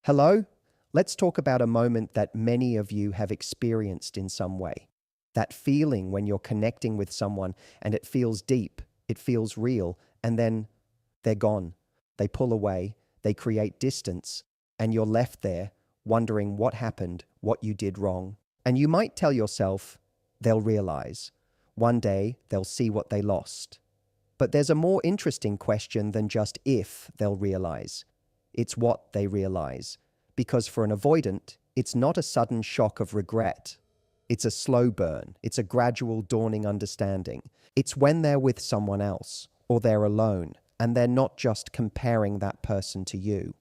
Hello? Let's talk about a moment that many of you have experienced in some way. That feeling when you're connecting with someone and it feels deep, it feels real, and then they're gone. They pull away, they create distance, and you're left there wondering what happened, what you did wrong. And you might tell yourself, they'll realize. One day, they'll see what they lost. But there's a more interesting question than just if they'll realize. It's what they realize. Because for an avoidant, it's not a sudden shock of regret. It's a slow burn. It's a gradual dawning understanding. It's when they're with someone else, or they're alone, and they're not just comparing that person to you.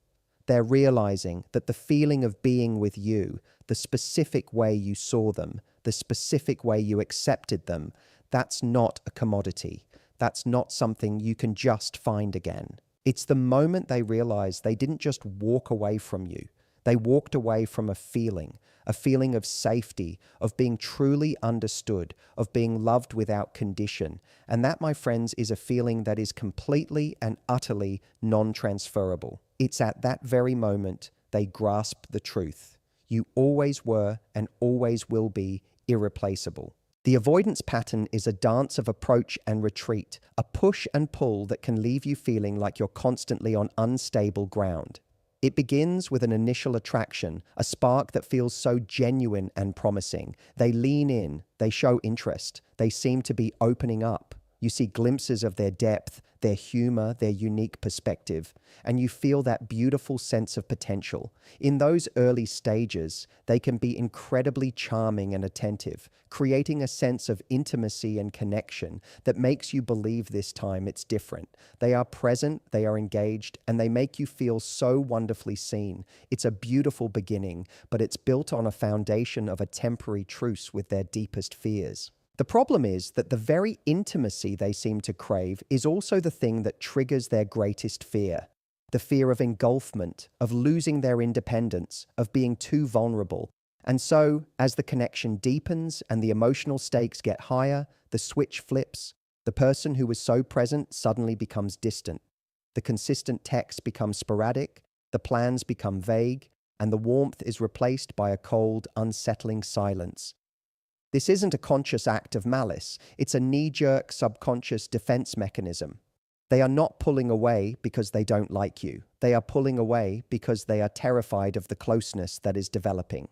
They're realizing that the feeling of being with you, the specific way you saw them, the specific way you accepted them, that's not a commodity. That's not something you can just find again. It's the moment they realize they didn't just walk away from you. They walked away from a feeling of safety, of being truly understood, of being loved without condition. And that, my friends, is a feeling that is completely and utterly non-transferable. It's at that very moment they grasp the truth. You always were and always will be irreplaceable. The avoidance pattern is a dance of approach and retreat, a push and pull that can leave you feeling like you're constantly on unstable ground. It begins with an initial attraction, a spark that feels so genuine and promising. They lean in, they show interest, they seem to be opening up. You see glimpses of their depth, their humor, their unique perspective, and you feel that beautiful sense of potential. In those early stages, they can be incredibly charming and attentive, creating a sense of intimacy and connection that makes you believe this time it's different. They are present, they are engaged, and they make you feel so wonderfully seen. It's a beautiful beginning, but it's built on a foundation of a temporary truce with their deepest fears. The problem is that the very intimacy they seem to crave is also the thing that triggers their greatest fear. The fear of engulfment, of losing their independence, of being too vulnerable. And so, as the connection deepens and the emotional stakes get higher, the switch flips. The person who was so present suddenly becomes distant. The consistent texts become sporadic, the plans become vague, and the warmth is replaced by a cold, unsettling silence. This isn't a conscious act of malice. It's a knee-jerk subconscious defense mechanism. They are not pulling away because they don't like you. They are pulling away because they are terrified of the closeness that is developing.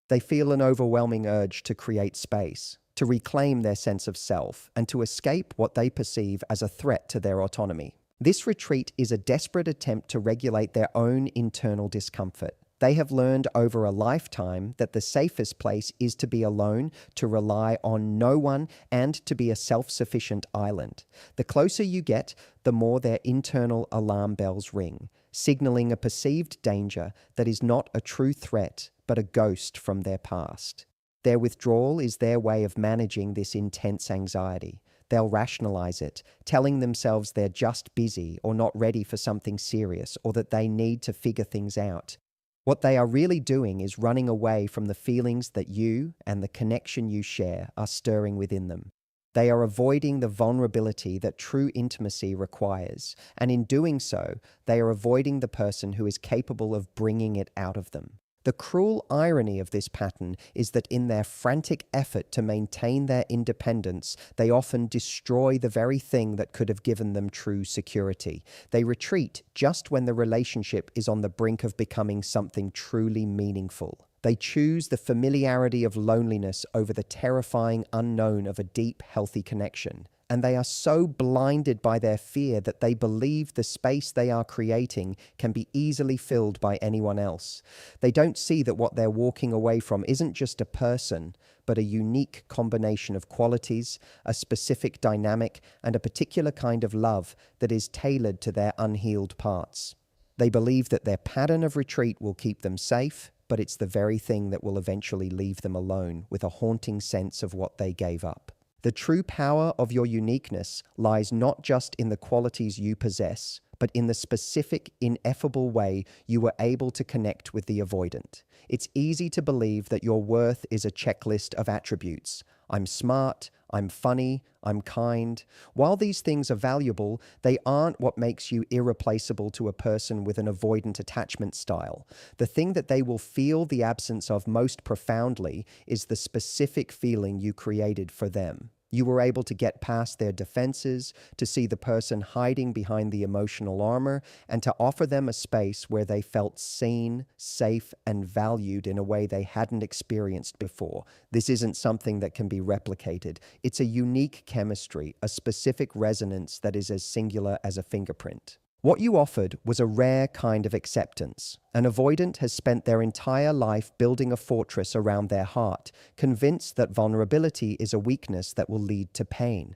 They feel an overwhelming urge to create space, to reclaim their sense of self, and to escape what they perceive as a threat to their autonomy. This retreat is a desperate attempt to regulate their own internal discomfort. They have learned over a lifetime that the safest place is to be alone, to rely on no one, and to be a self-sufficient island. The closer you get, the more their internal alarm bells ring, signaling a perceived danger that is not a true threat, but a ghost from their past. Their withdrawal is their way of managing this intense anxiety. They'll rationalize it, telling themselves they're just busy or not ready for something serious, or that they need to figure things out. What they are really doing is running away from the feelings that you and the connection you share are stirring within them. They are avoiding the vulnerability that true intimacy requires, and in doing so, they are avoiding the person who is capable of bringing it out of them. The cruel irony of this pattern is that in their frantic effort to maintain their independence, they often destroy the very thing that could have given them true security. They retreat just when the relationship is on the brink of becoming something truly meaningful. They choose the familiarity of loneliness over the terrifying unknown of a deep, healthy connection. And they are so blinded by their fear that they believe the space they are creating can be easily filled by anyone else. They don't see that what they're walking away from isn't just a person, but a unique combination of qualities, a specific dynamic, and a particular kind of love that is tailored to their unhealed parts. They believe that their pattern of retreat will keep them safe, but it's the very thing that will eventually leave them alone with a haunting sense of what they gave up. The true power of your uniqueness lies not just in the qualities you possess, but in the specific, ineffable way you were able to connect with the avoidant. It's easy to believe that your worth is a checklist of attributes. I'm smart, I'm funny, I'm kind. While these things are valuable, they aren't what makes you irreplaceable to a person with an avoidant attachment style. The thing that they will feel the absence of most profoundly is the specific feeling you created for them. You were able to get past their defenses, to see the person hiding behind the emotional armor, and to offer them a space where they felt seen, safe, and valued in a way they hadn't experienced before. This isn't something that can be replicated. It's a unique chemistry, a specific resonance that is as singular as a fingerprint. What you offered was a rare kind of acceptance. An avoidant has spent their entire life building a fortress around their heart, convinced that vulnerability is a weakness that will lead to pain.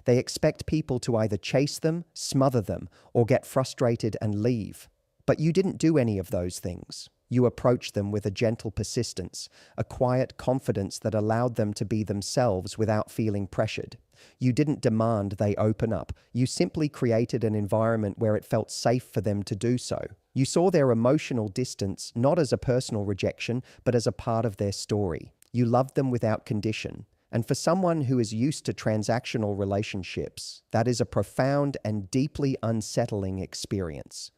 They expect people to either chase them, smother them, or get frustrated and leave. But you didn't do any of those things. You approached them with a gentle persistence, a quiet confidence that allowed them to be themselves without feeling pressured. You didn't demand they open up. You simply created an environment where it felt safe for them to do so. You saw their emotional distance not as a personal rejection, but as a part of their story. You loved them without condition. And for someone who is used to transactional relationships, that is a profound and deeply unsettling experience.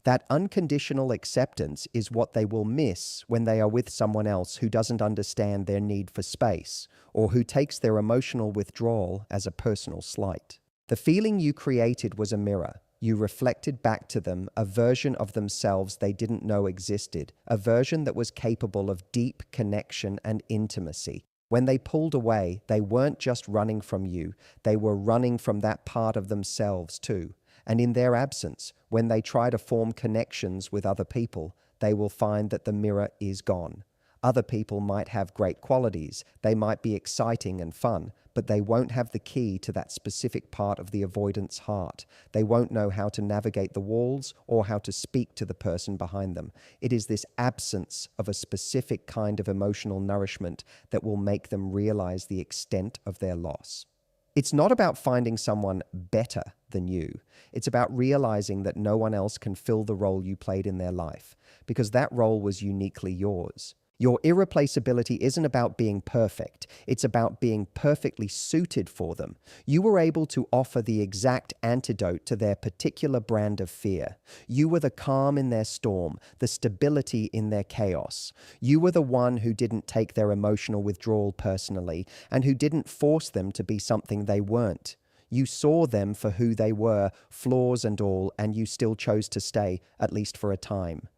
That unconditional acceptance is what they will miss when they are with someone else who doesn't understand their need for space, or who takes their emotional withdrawal as a personal slight. The feeling you created was a mirror. You reflected back to them a version of themselves they didn't know existed, a version that was capable of deep connection and intimacy. When they pulled away, they weren't just running from you, they were running from that part of themselves too. And in their absence, when they try to form connections with other people, they will find that the mirror is gone. Other people might have great qualities, they might be exciting and fun, but they won't have the key to that specific part of the avoidant's heart. They won't know how to navigate the walls or how to speak to the person behind them. It is this absence of a specific kind of emotional nourishment that will make them realize the extent of their loss. It's not about finding someone better than you. It's about realizing that no one else can fill the role you played in their life, because that role was uniquely yours. Your irreplaceability isn't about being perfect. It's about being perfectly suited for them. You were able to offer the exact antidote to their particular brand of fear. You were the calm in their storm, the stability in their chaos. You were the one who didn't take their emotional withdrawal personally and who didn't force them to be something they weren't. You saw them for who they were, flaws and all, and you still chose to stay, at least for a time.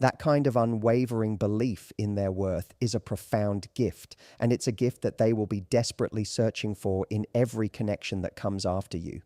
That kind of unwavering belief in their worth is a profound gift, and it's a gift that they will be desperately searching for in every connection that comes after you.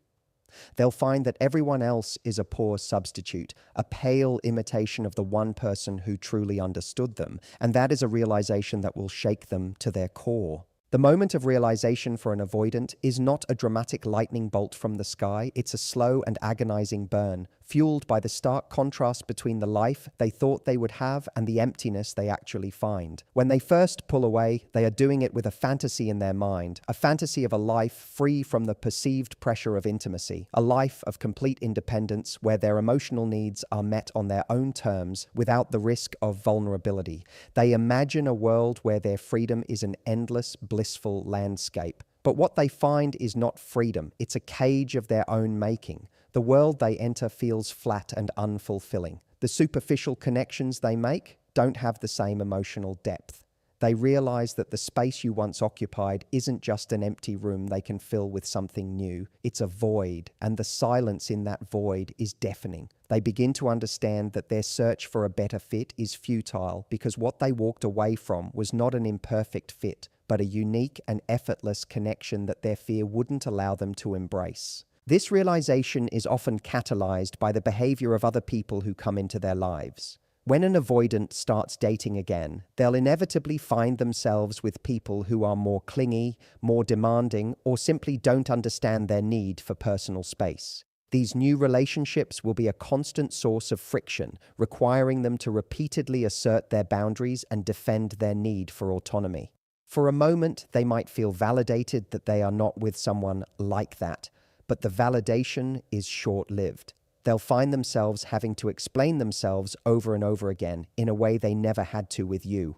They'll find that everyone else is a poor substitute, a pale imitation of the one person who truly understood them, and that is a realization that will shake them to their core. The moment of realization for an avoidant is not a dramatic lightning bolt from the sky, it's a slow and agonizing burn, fueled by the stark contrast between the life they thought they would have and the emptiness they actually find. When they first pull away, they are doing it with a fantasy in their mind, a fantasy of a life free from the perceived pressure of intimacy, a life of complete independence where their emotional needs are met on their own terms without the risk of vulnerability. They imagine a world where their freedom is an endless, blissful landscape. But what they find is not freedom, it's a cage of their own making. The world they enter feels flat and unfulfilling. The superficial connections they make don't have the same emotional depth. They realize that the space you once occupied isn't just an empty room they can fill with something new. It's a void, and the silence in that void is deafening. They begin to understand that their search for a better fit is futile because what they walked away from was not an imperfect fit, but a unique and effortless connection that their fear wouldn't allow them to embrace. This realization is often catalyzed by the behavior of other people who come into their lives. When an avoidant starts dating again, they'll inevitably find themselves with people who are more clingy, more demanding, or simply don't understand their need for personal space. These new relationships will be a constant source of friction, requiring them to repeatedly assert their boundaries and defend their need for autonomy. For a moment, they might feel validated that they are not with someone like that, but the validation is short-lived. They'll find themselves having to explain themselves over and over again in a way they never had to with you.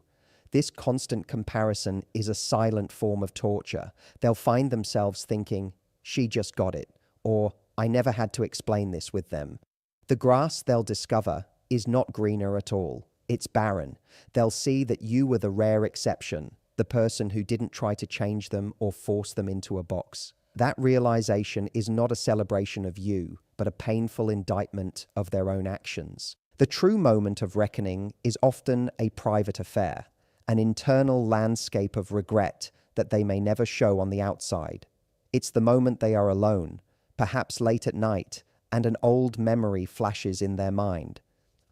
This constant comparison is a silent form of torture. They'll find themselves thinking, she just got it, or I never had to explain this with them. The grass they'll discover is not greener at all. It's barren. They'll see that you were the rare exception, the person who didn't try to change them or force them into a box. That realization is not a celebration of you, but a painful indictment of their own actions. The true moment of reckoning is often a private affair, an internal landscape of regret that they may never show on the outside. It's the moment they are alone, perhaps late at night, and an old memory flashes in their mind.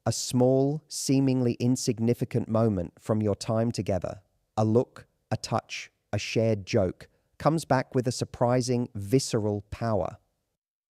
A small, seemingly insignificant moment from your time together, a look, a touch, a shared joke, comes back with a surprising, visceral power.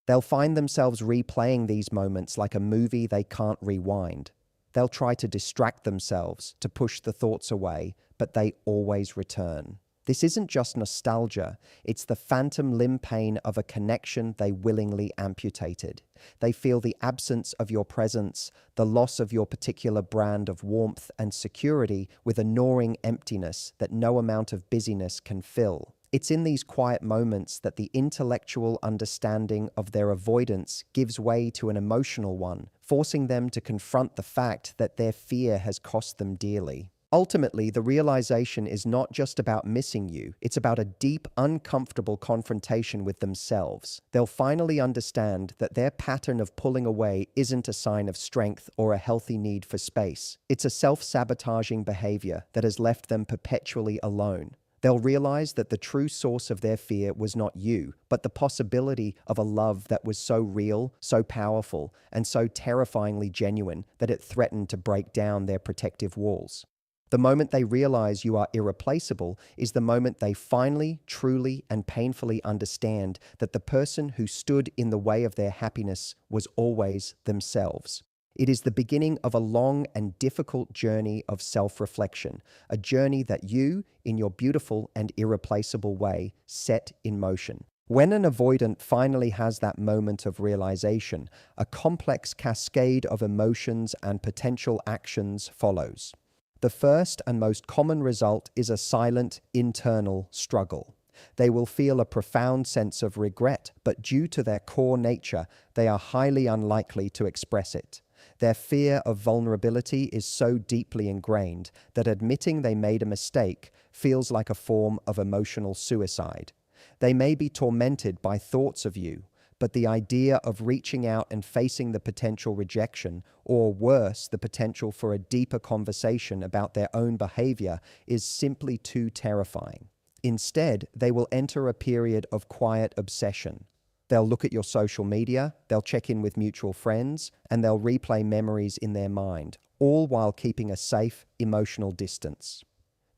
They'll find themselves replaying these moments like a movie they can't rewind. They'll try to distract themselves, to push the thoughts away, but they always return. This isn't just nostalgia, it's the phantom limb pain of a connection they willingly amputated. They feel the absence of your presence, the loss of your particular brand of warmth and security with a gnawing emptiness that no amount of busyness can fill. It's in these quiet moments that the intellectual understanding of their avoidance gives way to an emotional one, forcing them to confront the fact that their fear has cost them dearly. Ultimately, the realization is not just about missing you, it's about a deep, uncomfortable confrontation with themselves. They'll finally understand that their pattern of pulling away isn't a sign of strength or a healthy need for space. It's a self-sabotaging behavior that has left them perpetually alone. They'll realize that the true source of their fear was not you, but the possibility of a love that was so real, so powerful, and so terrifyingly genuine that it threatened to break down their protective walls. The moment they realize you are irreplaceable is the moment they finally, truly, and painfully understand that the person who stood in the way of their happiness was always themselves. It is the beginning of a long and difficult journey of self-reflection, a journey that you, in your beautiful and irreplaceable way, set in motion. When an avoidant finally has that moment of realization, a complex cascade of emotions and potential actions follows. The first and most common result is a silent, internal struggle. They will feel a profound sense of regret, but due to their core nature, they are highly unlikely to express it. Their fear of vulnerability is so deeply ingrained that admitting they made a mistake feels like a form of emotional suicide. They may be tormented by thoughts of you, but the idea of reaching out and facing the potential rejection, or worse, the potential for a deeper conversation about their own behavior, is simply too terrifying. Instead, they will enter a period of quiet obsession. They'll look at your social media, they'll check in with mutual friends, and they'll replay memories in their mind, all while keeping a safe, emotional distance.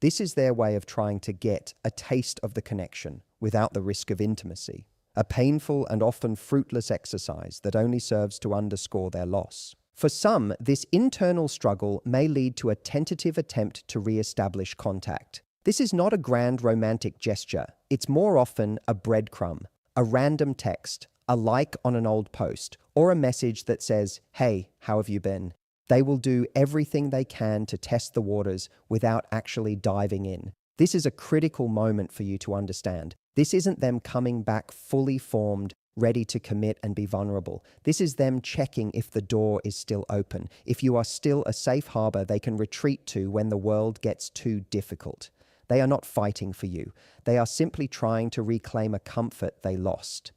This is their way of trying to get a taste of the connection without the risk of intimacy. A painful and often fruitless exercise that only serves to underscore their loss. For some, this internal struggle may lead to a tentative attempt to re-establish contact. This is not a grand romantic gesture. It's more often a breadcrumb, a random text, a like on an old post, or a message that says, "Hey, how have you been?" They will do everything they can to test the waters without actually diving in. This is a critical moment for you to understand. This isn't them coming back fully formed, ready to commit and be vulnerable. This is them checking if the door is still open, if you are still a safe harbor they can retreat to when the world gets too difficult. They are not fighting for you. They are simply trying to reclaim a comfort they lost.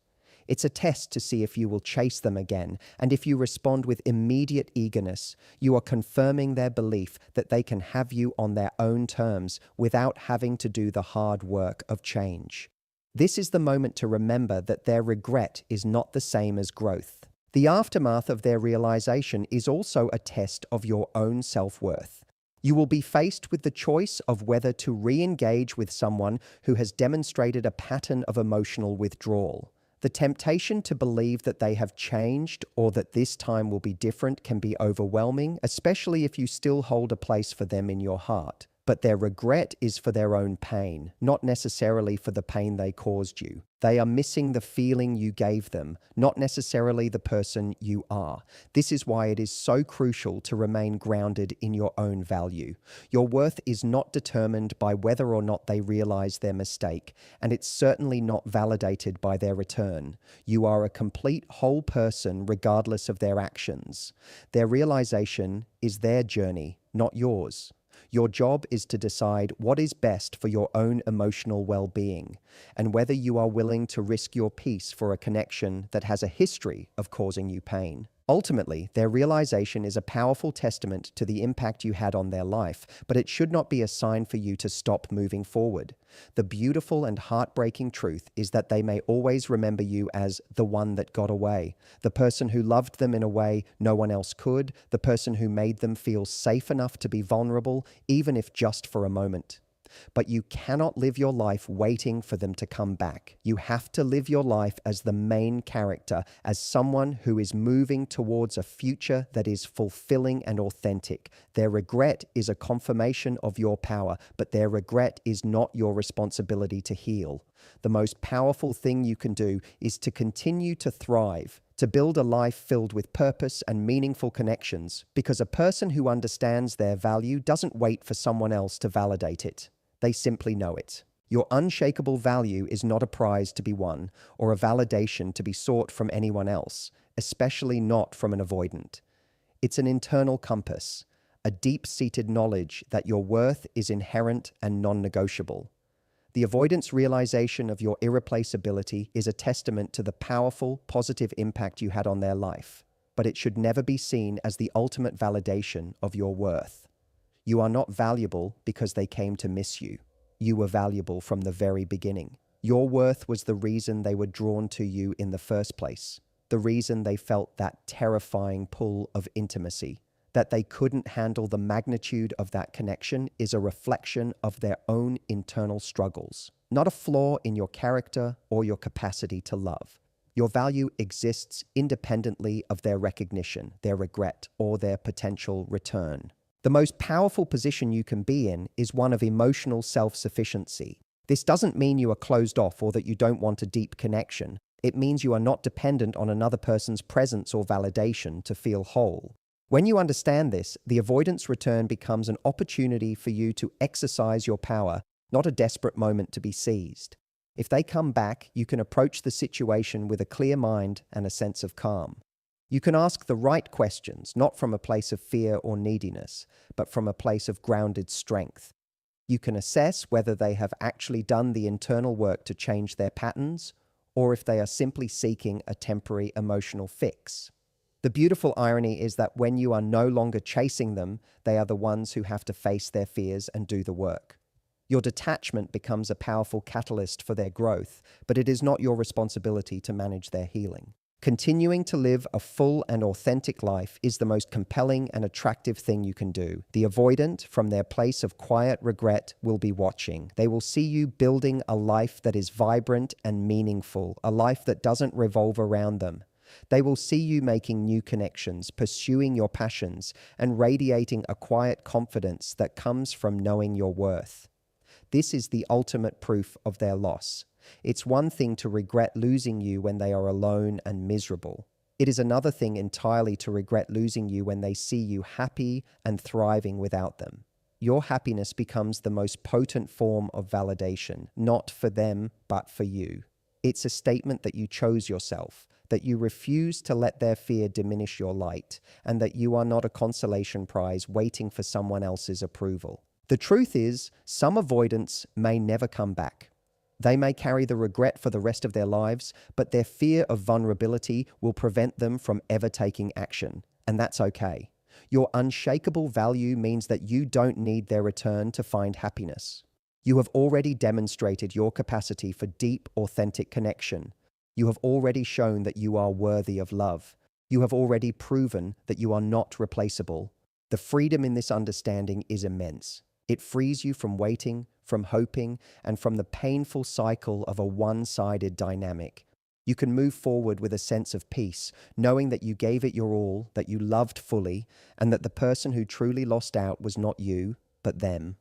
It's a test to see if you will chase them again, and if you respond with immediate eagerness, you are confirming their belief that they can have you on their own terms without having to do the hard work of change. This is the moment to remember that their regret is not the same as growth. The aftermath of their realization is also a test of your own self-worth. You will be faced with the choice of whether to re-engage with someone who has demonstrated a pattern of emotional withdrawal. The temptation to believe that they have changed or that this time will be different can be overwhelming, especially if you still hold a place for them in your heart. But their regret is for their own pain, not necessarily for the pain they caused you. They are missing the feeling you gave them, not necessarily the person you are. This is why it is so crucial to remain grounded in your own value. Your worth is not determined by whether or not they realize their mistake, and it's certainly not validated by their return. You are a complete whole person regardless of their actions. Their realization is their journey, not yours. Your job is to decide what is best for your own emotional well-being, and whether you are willing to risk your peace for a connection that has a history of causing you pain. Ultimately, their realization is a powerful testament to the impact you had on their life, but it should not be a sign for you to stop moving forward. The beautiful and heartbreaking truth is that they may always remember you as the one that got away, the person who loved them in a way no one else could, the person who made them feel safe enough to be vulnerable, even if just for a moment. But you cannot live your life waiting for them to come back. You have to live your life as the main character, as someone who is moving towards a future that is fulfilling and authentic. Their regret is a confirmation of your power, but their regret is not your responsibility to heal. The most powerful thing you can do is to continue to thrive, to build a life filled with purpose and meaningful connections, because a person who understands their value doesn't wait for someone else to validate it. They simply know it. Your unshakable value is not a prize to be won or a validation to be sought from anyone else, especially not from an avoidant. It's an internal compass, a deep-seated knowledge that your worth is inherent and non-negotiable. The avoidant's realization of your irreplaceability is a testament to the powerful, positive impact you had on their life, but it should never be seen as the ultimate validation of your worth. You are not valuable because they came to miss you. You were valuable from the very beginning. Your worth was the reason they were drawn to you in the first place, the reason they felt that terrifying pull of intimacy. That they couldn't handle the magnitude of that connection is a reflection of their own internal struggles, not a flaw in your character or your capacity to love. Your value exists independently of their recognition, their regret, or their potential return. The most powerful position you can be in is one of emotional self-sufficiency. This doesn't mean you are closed off or that you don't want a deep connection. It means you are not dependent on another person's presence or validation to feel whole. When you understand this, the avoidance return becomes an opportunity for you to exercise your power, not a desperate moment to be seized. If they come back, you can approach the situation with a clear mind and a sense of calm. You can ask the right questions, not from a place of fear or neediness, but from a place of grounded strength. You can assess whether they have actually done the internal work to change their patterns, or if they are simply seeking a temporary emotional fix. The beautiful irony is that when you are no longer chasing them, they are the ones who have to face their fears and do the work. Your detachment becomes a powerful catalyst for their growth, but it is not your responsibility to manage their healing. Continuing to live a full and authentic life is the most compelling and attractive thing you can do. The avoidant, from their place of quiet regret, will be watching. They will see you building a life that is vibrant and meaningful, a life that doesn't revolve around them. They will see you making new connections, pursuing your passions, and radiating a quiet confidence that comes from knowing your worth. This is the ultimate proof of their loss. It's one thing to regret losing you when they are alone and miserable. It is another thing entirely to regret losing you when they see you happy and thriving without them. Your happiness becomes the most potent form of validation, not for them, but for you. It's a statement that you chose yourself, that you refuse to let their fear diminish your light, and that you are not a consolation prize waiting for someone else's approval. The truth is, some avoidants may never come back. They may carry the regret for the rest of their lives, but their fear of vulnerability will prevent them from ever taking action, and that's okay. Your unshakable value means that you don't need their return to find happiness. You have already demonstrated your capacity for deep, authentic connection. You have already shown that you are worthy of love. You have already proven that you are not replaceable. The freedom in this understanding is immense. It frees you from waiting, from hoping, and from the painful cycle of a one-sided dynamic. You can move forward with a sense of peace, knowing that you gave it your all, that you loved fully, and that the person who truly lost out was not you, but them.